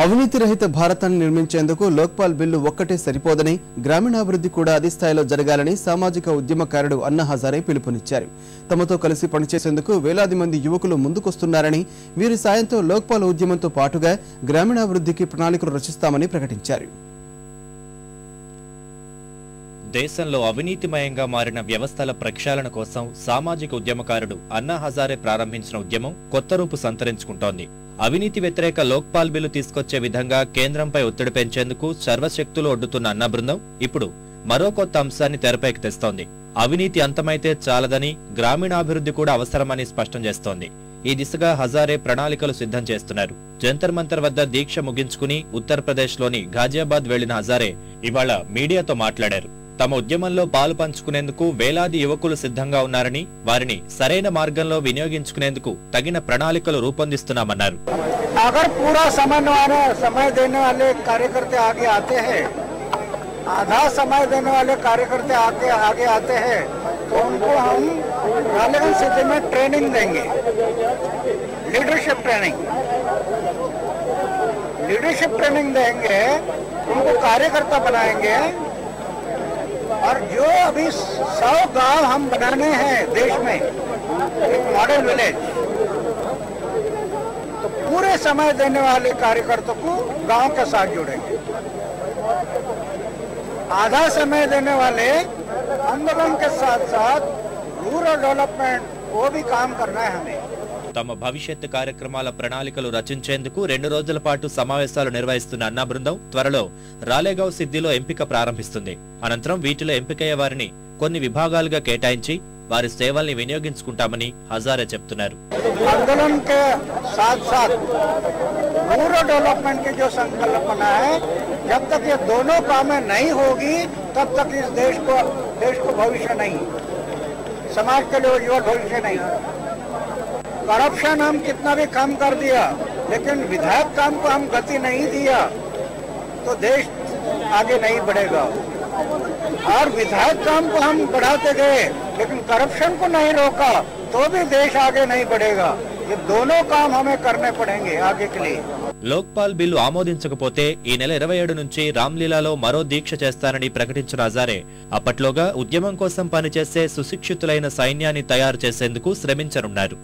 అవినీతి రహిత భారతాన్ని నిర్మించేందుకు లోక్పాల్ బిల్లు ఒక్కటే సరిపోదని, గ్రామీణాభివృద్ధి కూడా అదే స్థాయిలో జరగాలని సామాజిక ఉద్యమకారుడు అన్నా హజారే పిలుపునిచ్చారు. తమతో కలిసి పనిచేసేందుకు వేలాది మంది యువకులు ముందుకొస్తున్నారని, వీరి సాయంతో లోక్పాల్ ఉద్యమంతో పాటుగా గ్రామీణాభివృద్ధికి ప్రణాళికలు రచిస్తామని ప్రకటించారు. దేశంలో అవినీతిమయంగా మారిన వ్యవస్థల ప్రక్షాళన కోసం సామాజిక ఉద్యమకారుడు అన్నా హజారే ప్రారంభించిన ఉద్యమం కొత్త రూపు సంతరించుకుంటోంది. అవినీతి వ్యతిరేక లోక్పాల్ బిల్లు తీసుకొచ్చే విధంగా కేంద్రంపై ఒత్తిడి పెంచేందుకు సర్వశక్తులు ఒడ్డుతున్న అన్న బృందం ఇప్పుడు మరో కొత్త అంశాన్ని తెరపైకి తెస్తోంది. అవినీతి అంతమైతే చాలదని, గ్రామీణాభివృద్ధి కూడా అవసరమని స్పష్టం చేస్తోంది. ఈ దిశగా హజారే ప్రణాళికలు సిద్ధం చేస్తున్నారు. జంతర్ మంతర్ వద్ద దీక్ష ముగించుకుని ఉత్తరప్రదేశ్లోని ఘాజియాబాద్ వెళ్లిన హజారే ఇవాళ మీడియాతో మాట్లాడారు. తమ ఉద్యమంలో పాలు పంచుకునేందుకు వేలాది యువకులు సిద్ధంగా ఉన్నారని, వారిని సరైన మార్గంలో వినియోగించుకునేందుకు తగిన ప్రణాళికలు రూపొందిస్తున్నామన్నారు. अगर पूरा समय देने वाले कार्यकर्ता आगे आते हैं, आधा समय देने वाले कार्यकर्ता आगे आते हैं, तो उनको हम रालेगंज सिटी में ट्रेनिंग देंगे, लीडरशिप ट्रेनिंग देंगे, उनको कार्यकर्ता बनाएंगे। और जो अभी 100 गांव हम बनाने हैं देश में, एक मॉडल विलेज, तो पूरे समय देने वाले कार्यकर्ताओं को गांव के साथ जोड़ेंगे। आधा समय देने वाले आंदोलन के साथ साथ रूरल डेवलपमेंट वो भी काम करना है हमें। తమ భవిష్యత్తు కార్యక్రమాల ప్రణాళికలు రచించేందుకు 2 రోజుల పాటు సమావేశాలు నిర్వహిస్తున్న అన్నా బృందం త్వరలో రాలేగావ్ సిద్దిలో ఎంపిక ప్రారంభిస్తుంది. అనంతరం వీటిలో ఎంపికయ్యే వారిని కొన్ని విభాగాలుగా కేటాయించి వారి సేవల్ని వినియోగించుకుంటామని హజారే చెప్తున్నారు. आंदोलन के साथ साथ रूरल डेवलपमेंट की जो संकल्पना है, जब तक ये दोनों कामें नहीं होगी तब तक इस देश को भविष्य नहीं, समाज के लिए उज्जवल भविष्य नहीं। करप्शन हम कितना भी कम कर दिया, लेकिन विधायक काम को हम गति नहीं दिया तो देश आगे नहीं बढ़ेगा। और विधायक काम को हम बढ़ाते गए लेकिन करप्शन को नहीं रोका तो भी देश आगे नहीं बढ़ेगा। ये दोनों काम हमें करने पड़ेंगे आगे के लिए। లోక్పాల్ బిల్లు ఆమోదించకపోతే ఈ నెల 27 నుంచి రామ్లీలాలో మరో దీక్ష చేస్తానని ప్రకటించిన హజారే అప్పట్లోగా ఉద్యమం కోసం పనిచేసే సుశిక్షితులైన సైన్యాన్ని తయారు చేసేందుకు శ్రమించనున్నారు.